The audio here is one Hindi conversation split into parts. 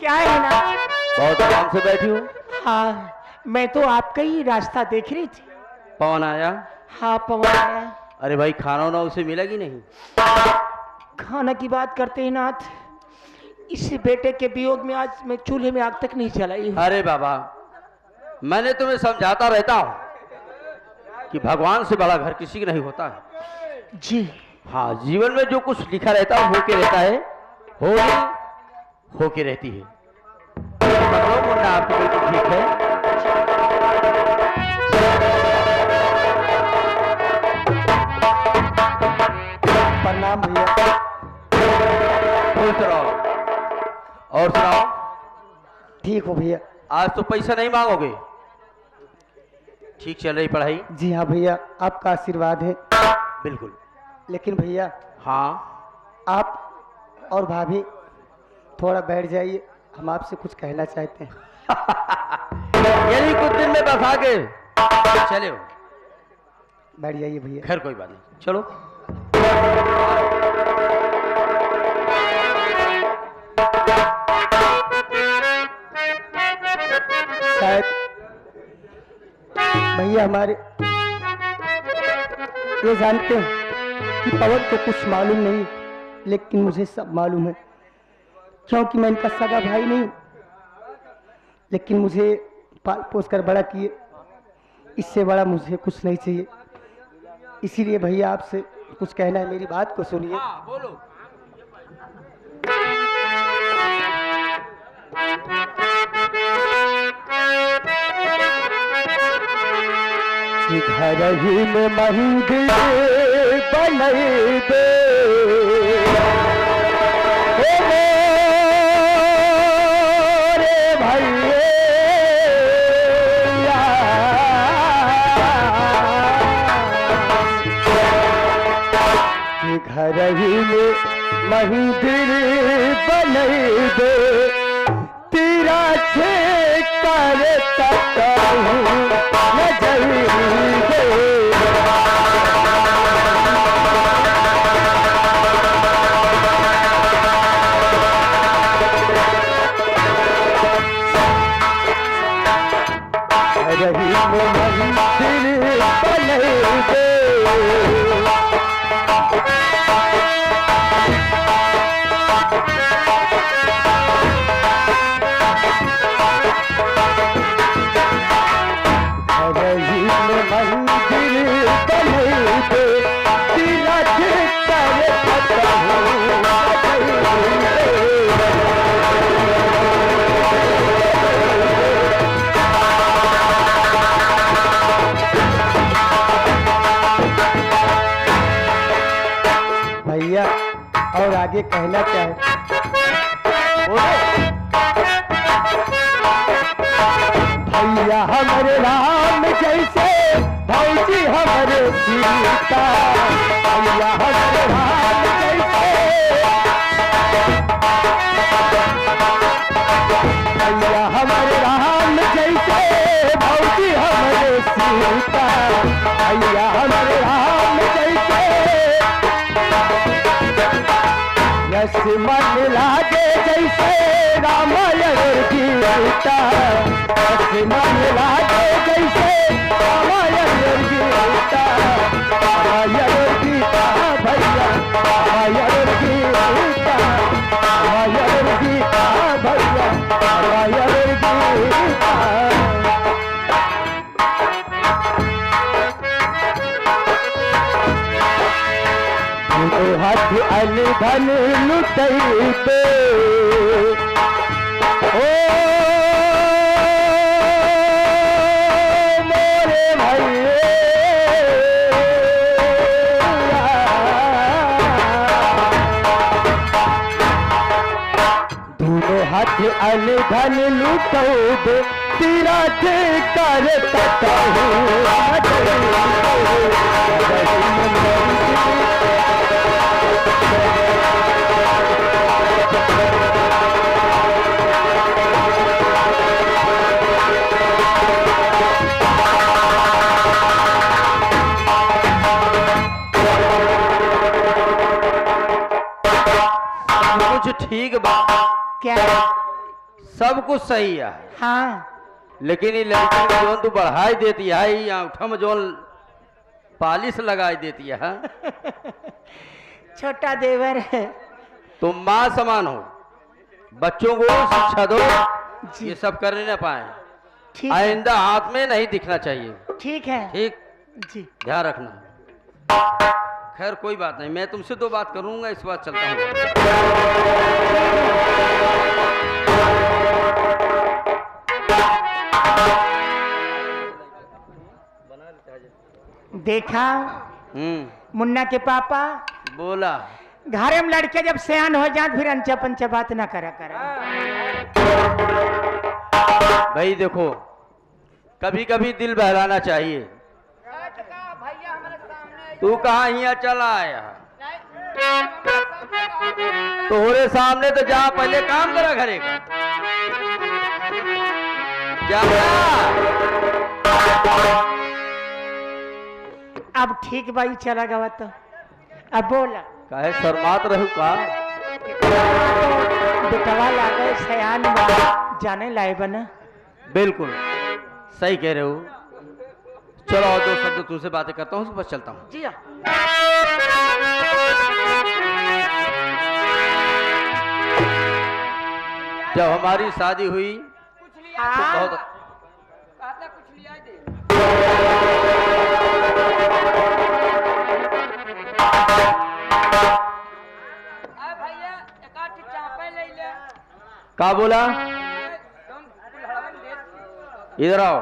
क्या है ना? बहुत आराम से बैठी हो। हाँ, मैं तो आपका ही रास्ता देख रही थी। पवन आया? हाँ, पवन आया। अरे भाई, खाना वाना उसे मिला कि नहीं? खाना की बात करते हैं नाथ, इस बेटे के वियोग में आज मैं चूल्हे में आग तक नहीं जलाई हूँ। अरे बाबा, मैंने तुम्हें समझाता रहता हूँ कि भगवान से बड़ा घर किसी का नहीं होता है। जी हाँ, जीवन में जो कुछ लिखा रहता है होके रहता है, होके रहती है। पकड़ो मुन्ना, आपको बिल्कुल ठीक है। प्रणाम भैया। खुश रहो। और सुनाओ। ठीक हो भैया? आज तो पैसा नहीं मांगोगे? ठीक चल रही पढ़ाई? जी हाँ भैया, आपका आशीर्वाद है। बिल्कुल। लेकिन भैया, हाँ, आप और भाभी थोड़ा बैठ जाइए, हम आपसे कुछ कहना चाहते हैं। यही कुछ दिन में बस आगे चले हो। बैठ जाइए भैया। खैर कोई बात नहीं, चलो। शायद भैया हमारे ये जानते हैं कि पवन को कुछ मालूम नहीं, लेकिन मुझे सब मालूम है, क्योंकि मैं इनका सगा भाई नहीं, लेकिन मुझे पाल पोस कर बड़ा किए, इससे बड़ा मुझे कुछ नहीं चाहिए। इसीलिए भैया आपसे कुछ कहना है, मेरी बात को सुनिए। हाँ, बोलो। घर ही में मंदिर बनई दे, रे भैया, घर ही में मंदिर बनई दे, तेरा छे कर तकहूँ नजर दे। रही में मंदिर बनई दे, भैया और आगे कहना क्या है? भैया हमारे राम जैसे, भौजी हमारे सीता, भैया हमारे राम जैसे, भैया हमारे राम जैसे, भौजी हमारे सीता, भैया हमारे राम जैसे, यस मन लागे जैसे रामायण की गीता, यस मन लागे जैसे रामायण की गीता, रामायण गीता भैया, रामायण की गीता, रामायण गीता भैया, रामायण गीता। हाथ अलधन लुटैते, ओ मोरे भैया, दोनों हाथ अलधन लुटौबे, तेरा कर तकहूँ कुछ ठीक बा? क्या? सब कुछ सही है, हाँ लेकिन ये लड़की को जोन तू बढ़ाई देती है, ये आंखा में जोन पालिश लगाई देती है। छोटा देवर है। तुम माँ समान हो, बच्चों को शिक्षा दो, जी। ये सब करने न पाए। ठीक है, आइंदा हाथ में नहीं दिखना चाहिए, ठीक है ठीक? जी। ध्यान रखना। खैर कोई बात नहीं, मैं तुमसे 2 बात करूंगा, इस बात चलता हूँ। देखा मुन्ना के पापा, बोला घरे में लड़के जब सयान हो जाए फिर अंचा पंचा बात ना करा करा। भाई देखो, कभी कभी दिल बहलाना चाहिए। तू कहाँ यहाँ चला आया? तोहरे सामने तो जा, पहले काम करा घरे का। क्या अब ठीक भाई चला गवा तो अब बोला काहे शर्मात रहू का? बेटवा लागे सयान बा, जाने लाए बना। बिल्कुल सही कह रहे हो। चलो और 2 शब्द तुमसे बातें करता हूँ, बस चलता हूँ। जी हाँ। जब हमारी शादी हुई तो बहुत का बोला? इधर आओ,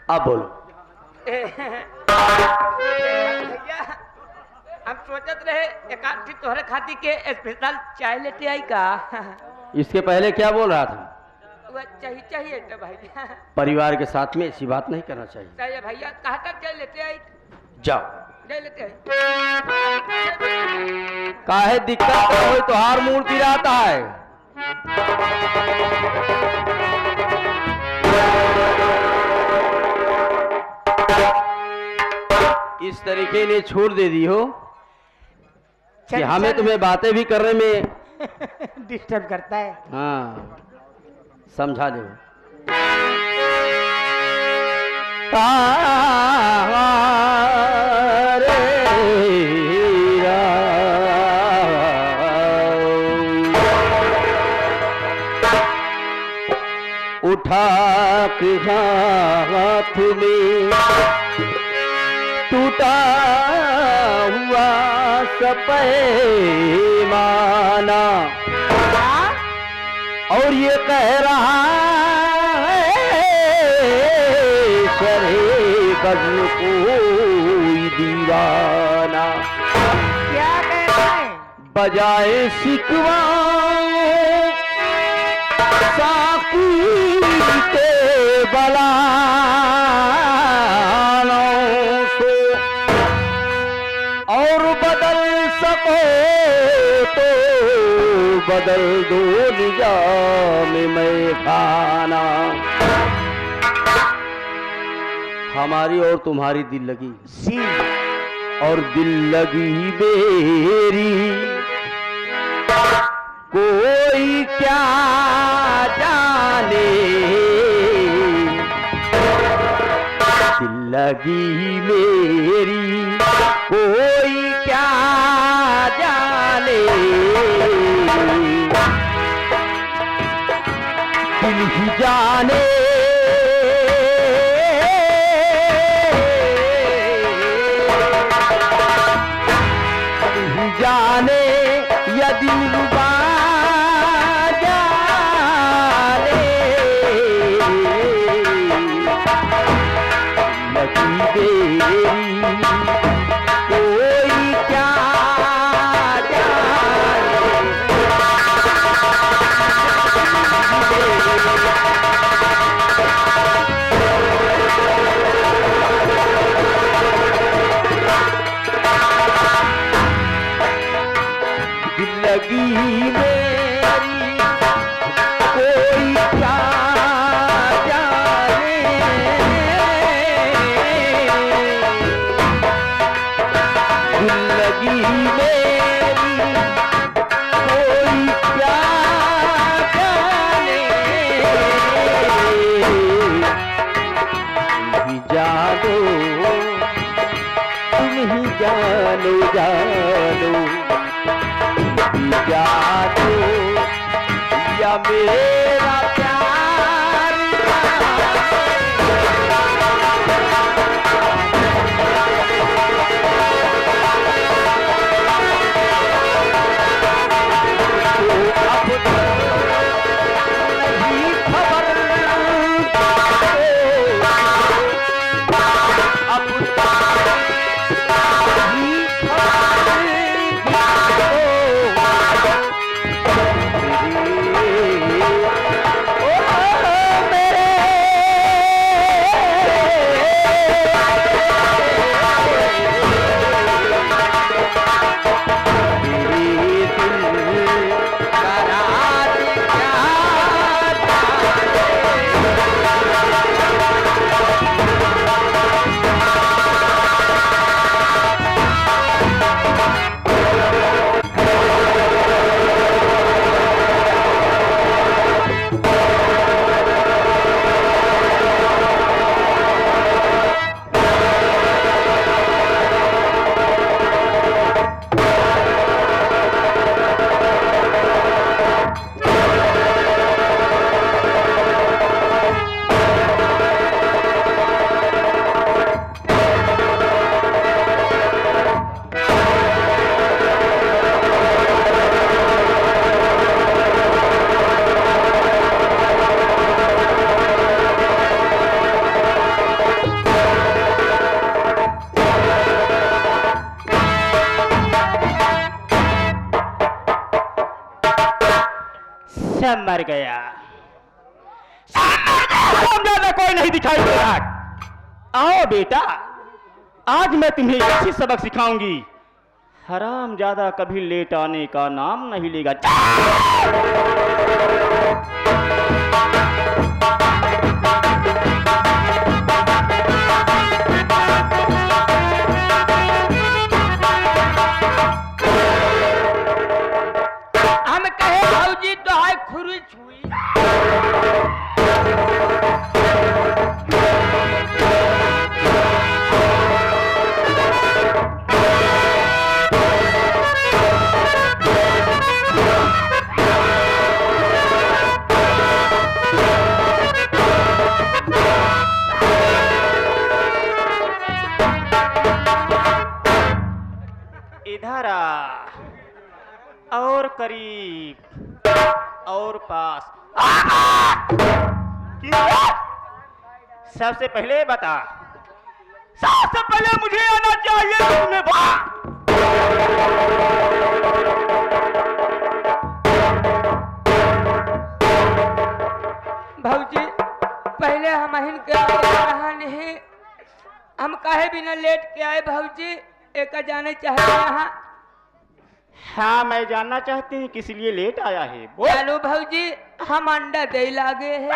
आप बोलो। भैया हम सोचत रहे एक आधी तोहरे खाती के स्पेशल चाय लेते आई का। इसके पहले क्या बोल रहा था? वो चाहिए तो भैया। परिवार के साथ में ऐसी बात नहीं करना चाहिए। चाहिए भैया, कहाँ तक चाय लेते आई? जाओ। ले लेते आई। काहे दिक्कत हो तो हार मूड पिराता है। इस तरीके ने छोड़ दे दी हो कि हमें तुम्हें बातें भी करने में डिस्टर्ब करता है। हाँ, समझा दो। उठा के हाथ में टूटा हुआ सपैमाना और ये कह रहा है करे बज़्म कोई दीवाना। क्या कहना है? बजाए शिकवा साकी के बलानों से और बदल सको तो बदल दो निजाम में खाना। हमारी और तुम्हारी दिल लगी सी और दिल लगी मेरी कोई क्या जाने। दिल लगी मेरी कोई क्या जाने। दिल ही जाने जाने या दिलरुबा जाने। लगी तेरी कोई क्या जाने। मेरा प्यार सब मर गया। ज्यादा कोई नहीं दिखाई दे रहा। आओ बेटा, आज मैं तुम्हें अच्छी सबक सिखाऊंगी। हराम ज्यादा कभी लेट आने का नाम नहीं लेगा। हम कहे भाऊजी तो है खुरी छुई। इधर आ, और करीब और पास। सबसे पहले बता, सबसे पहले मुझे आना चाहिए तुम्हें भाऊजी पहले हम हिन के आए रहा नहीं, हम काहे बिना लेट के आए भाऊजी, एक जाने चाहते यहाँ। हाँ, मैं जानना चाहती हूँ किस लिए लेट आया है। बोल। चलो भाऊजी, हम अंडा दे लागे है।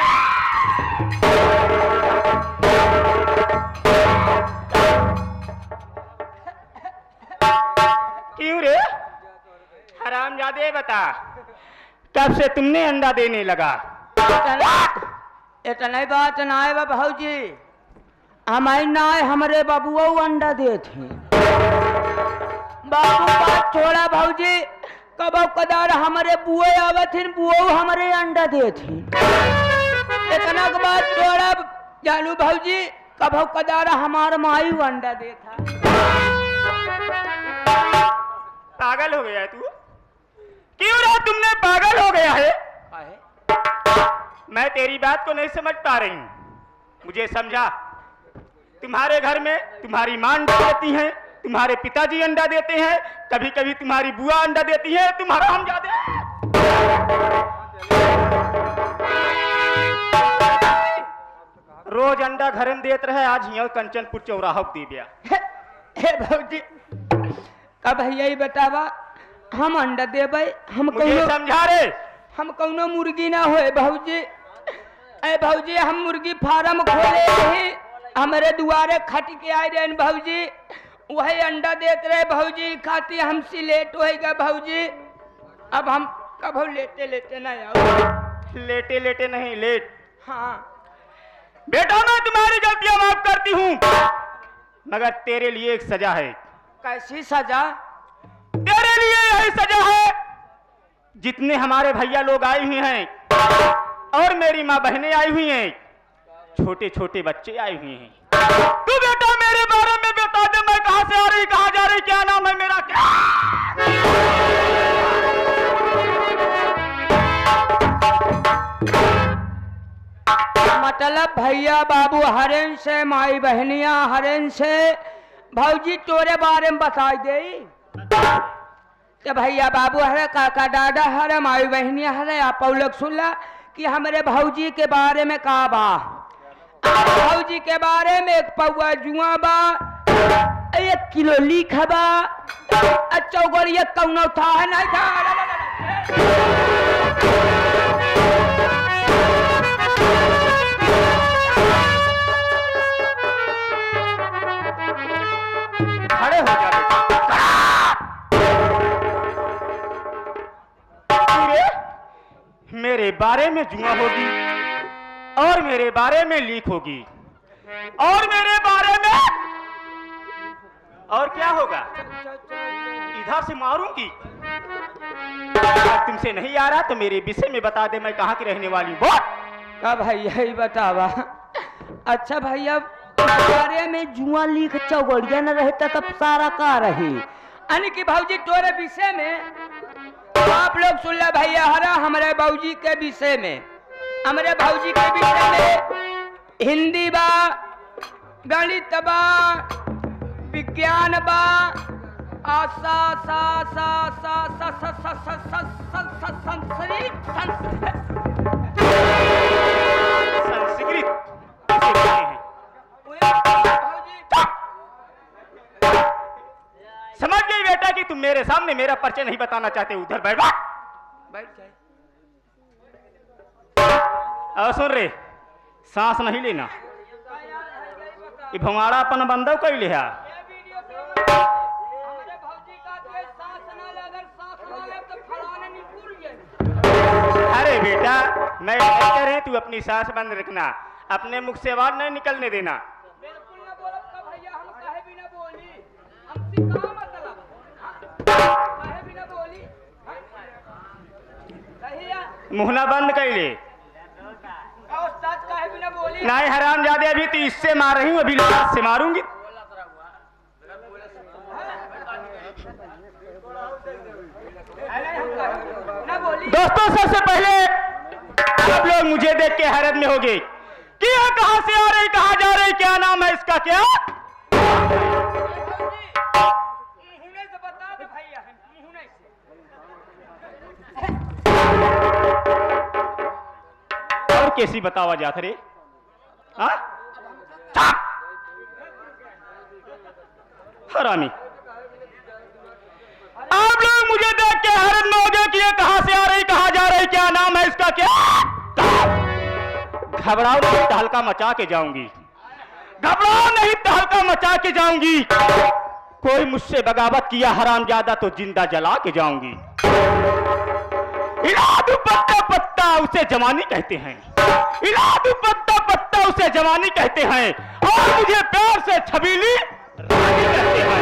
क्यों रे हरामजादे, बता कब से तुमने अंडा देने लगा? इतना बात ना है भाऊजी, हमारी ना हमारे बाबुआ अंडा दे थे। बाबू बात छोड़ा भाऊजी, कब कदार हमारे बुए आवत थे, बुआ हमारे अंडा दे थे। इतना बात छोड़ा जानू भाऊजी, कब कदार हमारा माई अंडा दे था। पागल हो गया तू? क्यों रे तुमने पागल हो गया है? मैं तेरी बात को नहीं समझ पा रही हूँ, मुझे समझा। तुम्हारे घर में तुम्हारी मां अंडा देती है, तुम्हारे पिताजी अंडा देते हैं, कभी कभी तुम्हारी बुआ अंडा देती है, तुम्हारा हम जाते रोज अंडा घर में देते रहे, आज यहाँ कंचनपुर चौराहा दे दिया। हे भाऊजी, कब यही बतावा हम अंडा देबै, हम मुझे समझा रे। हम कौनो मुर्गी ना होए भाऊजी। ए भाऊजी, हम मुर्गी फार्म खोले रही, हमारे दुआरे खट के आए रहे भाऊजी, वही अंडा देते रहे भाऊजी, खाती हमसे लेट होएगा भाऊजी। अब हम कब लेटे लेटे ना आओ। लेटे लेटे नहीं, लेट। हाँ बेटा, मैं तुम्हारी गलतियां माफ करती हूँ, मगर तेरे लिए एक सजा है। कैसी सजा? तेरे लिए यही सजा है, जितने हमारे भैया लोग आए हुए हैं और मेरी माँ बहनें आई हुई हैं, छोटे छोटे बच्चे आए हुए हैं। तू बेटा मेरे बारे में बता दे, मैं कहां से आ रही, कहां जा रही, क्या नाम है मेरा, क्या? मतलब भैया बाबू हरेन से, माई बहनिया हरेन से, भौजी तोरे बारे में बता दे। तो भैया बाबू हरे, काका दादा हरे, माई बहनिया हरे, आप लोग सुनला कि हमारे भौजी के बारे में का बा। भौजी के बारे में एक पौआ जुआ बा, 1 किलो लीख बा, चौगड़िया कौनो था नहीं था। खड़े हो जा बेटा। मेरे बारे में जुआ होगी और मेरे बारे में लीक होगी और मेरे बारे में और क्या होगा, इधर से मारूंगी। अगर तुमसे नहीं आ रहा तो मेरे विषय में बता दे, मैं कहाँ की रहने वाली हूँ, बोल। का भैया ही बतावा। अच्छा भैया, बारे में जुआ लिख चौगड़िया न रहता तब सारा का रही, यानी कि भौजी तोरे विषय में आप लोग सुन ले भैया हरा, हमारे भौजी के विषय में, हमारे भौजी के विषय में हिंदी बा, गणित बा, विज्ञान बा, आशा सा सा सा सा सा सा सा सा सा संस्कृत समझ गई बेटा कि तुम मेरे सामने मेरा परिचय नहीं बताना चाहते। उधर बैठ बैठ। और सुन रे, सांस नहीं लेना, ये भंगाड़ा अपन बंदव कर लिया। अरे बेटा, मैं कह रहे तू अपनी सांस बंद रखना, अपने मुख से आवाज नहीं निकलने देना। मुहना बंद कर ले। नहीं हरामजादे, अभी तो इससे मार रही हूँ, अभी लात से मारूंगी। दोस्तों, सबसे पहले आप लोग मुझे देख के हैरत में होंगे कि ये कहां से आ रही, कहां जा रही, क्या नाम है इसका, क्या? और कैसी बतावा जात रे? हरामी, आप लोग मुझे देख के हैरत में हो गए कि ये कहां से आ रही, कहां जा रही, क्या नाम है इसका, क्या? घबराओ नहीं, तहलका मचा के जाऊंगी। घबराओ नहीं, तहलका मचा के जाऊंगी। कोई मुझसे बगावत किया हरामजादा तो जिंदा जला के जाऊंगी। इलादू पत्ता पत्ता उसे जवानी कहते हैं, इलादू पत्ता पत्ता उसे जवानी कहते हैं, और मुझे प्यार से छबीली रानी कहते हैं।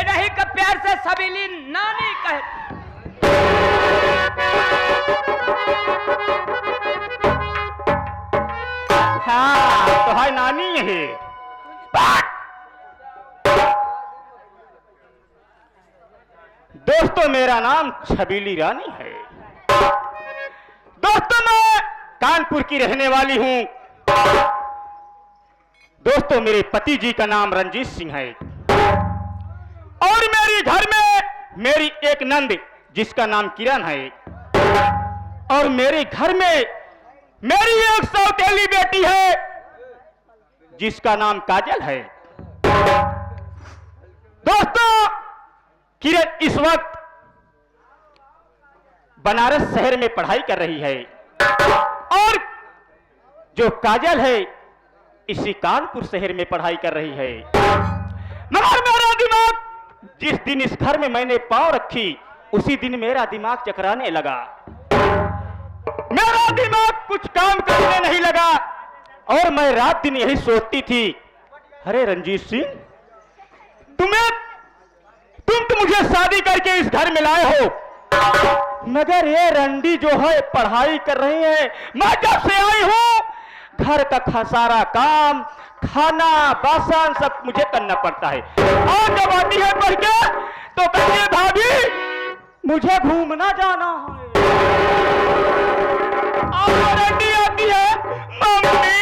नहीं का प्यार से छबीली नानी कहते। हाँ, तो है नानी है। दोस्तों, मेरा नाम छबीली रानी है। दोस्तों, मैं कानपुर की रहने वाली हूं। दोस्तों, मेरे पति जी का नाम रंजीत सिंह है, और मेरी घर में मेरी एक नंद जिसका नाम किरण है, और मेरे घर में मेरी एक सौतेली बेटी है जिसका नाम काजल है। दोस्तों, किरण इस वक्त बनारस शहर में पढ़ाई कर रही है, और जो काजल है इसी कानपुर शहर में पढ़ाई कर रही है। मगर मेरा दिमाग, जिस दिन इस घर में मैंने पांव रखी उसी दिन मेरा दिमाग चकराने लगा। मेरा दिमाग कुछ काम करने नहीं लगा, और मैं रात दिन यही सोचती थी, अरे रंजीत सिंह, तुम तो मुझे शादी करके इस घर में लाए हो, मगर ये रंडी जो है पढ़ाई कर रही है। मैं जब से आई हूँ घर का सारा काम, खाना बासन सब मुझे करना पड़ता है। और जब आती है पढ़ के तो कहती है भाभी मुझे घूमना जाना है। और रंडी आती है मम्मी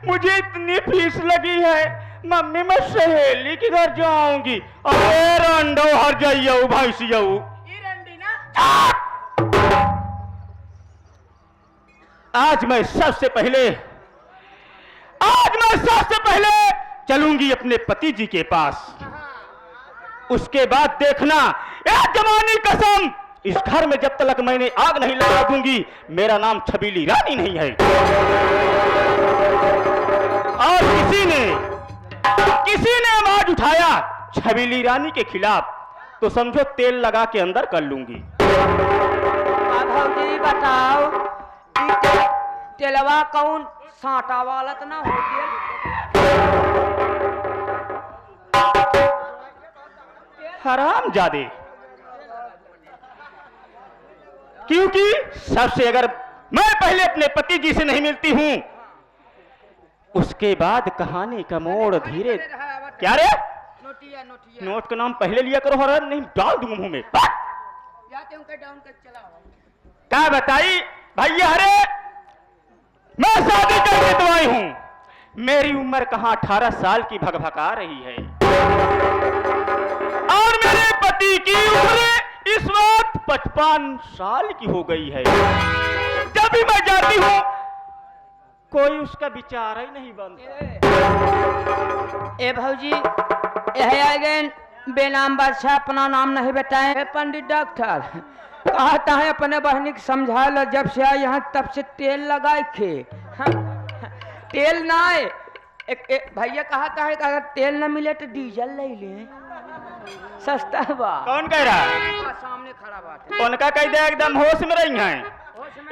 मुझे इतनी फीस लगी है, मम्मी मैं सहेली के घर जाऊंगी। अरे रंडो हर जाइयो भैंसियो। आज मैं सबसे पहले चलूंगी अपने पति जी के पास। उसके बाद देखना एक जमानी कसम इस घर में जब तक मैंने आग नहीं लगा दूंगी मेरा नाम छबीली रानी नहीं है। और किसी ने आवाज उठाया छबीली रानी के खिलाफ तो समझो तेल लगा के अंदर कर लूंगी। जी बताओ तेलवा कौन साटा वाला तो ना हो हराम जादे। क्योंकि सबसे अगर मैं पहले अपने पति जी से नहीं मिलती हूं उसके बाद कहानी का मोड़ धीरे। क्या रे नोट का नाम पहले लिया करो हर नहीं डाल दूंगा मुंह में। क्या बताई भैया हरे मैं शादी करके तो आई हूं। मेरी उम्र कहां 18 साल की भगभगा रही है और मेरे पति की उम्र इस वक्त 55 साल की हो गई है। जब भी मैं जाती हूं कोई उसका विचार ही नहीं बनता। ए भौजी यह आगे बेनाम बादशाह अपना नाम नहीं बताए। पंडित डॉक्टर कहता है अपने बहनी को समझा लो जब से आए यहाँ तब से तेल लगाए खे। तेल ना है भैया कहता है कि अगर तेल ना मिले तो डीजल ले ले सस्ता बा। कौन कह रहा है? सामने खड़ा बात है। उनका कह दे एकदम होश में रही हैं।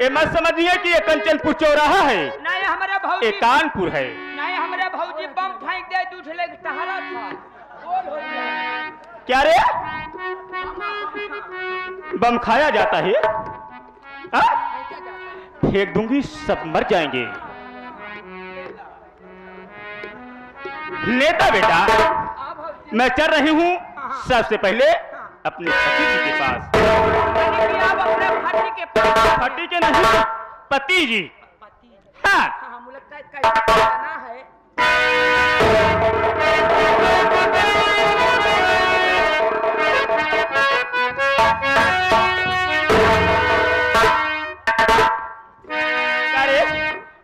ये मत समझिए कि ये कंचनपुर चौराहा है। नहीं हमारे भौजी ये कानपुर है। नहीं हमारे भौजी बम फेंक दे दूध ले टहरा था। क्या रे बम खाया जाता है? फेंक दूंगी सब मर जाएंगे। नेता बेटा मैं चल रही हूँ सबसे पहले अपने पति जी के पास। पति के नहीं पति जी। हाँ मुझे लगता है कैसे करना है।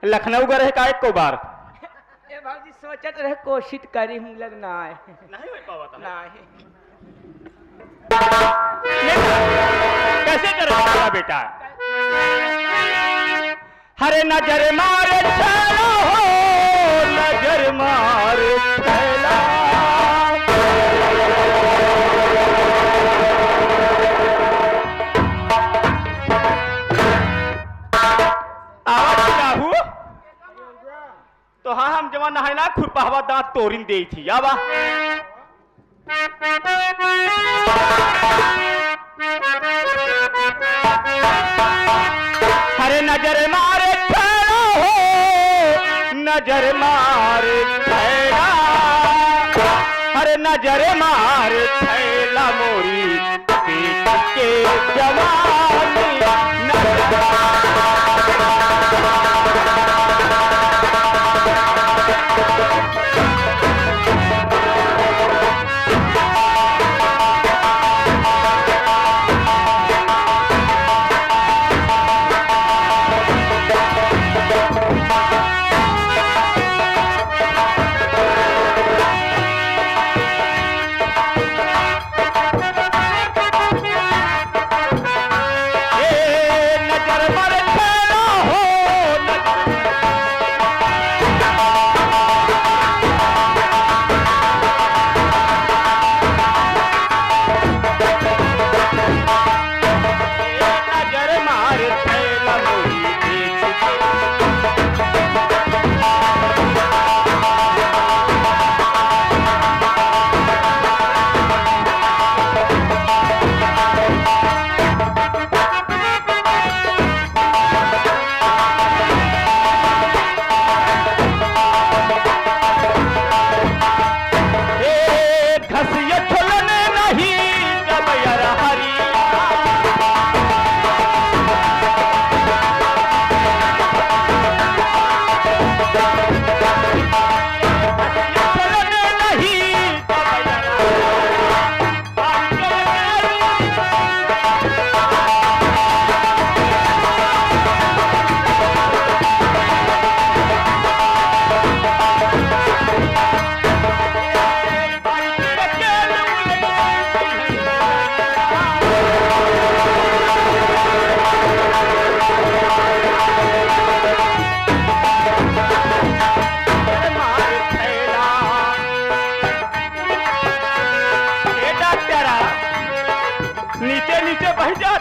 लखनऊ गए रहे का एक को बार ए भाजी सोचत रहे कोशिश करी हूं लगना है नहीं हो पावा था। नहीं कैसे करेगा बेटा? हरे नजर मारे चलो हो नजर मारे चला। तो हाँ हम जवान नहायला खुरपावा दांत तोरिन दे थी आवा। हरे नजर मारे ठहरा हो नजर मारे ठहरा। हरे नजर मारे ठहरा मोरी पीठ के जवानी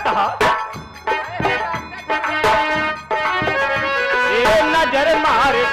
कहा ये नजर मारे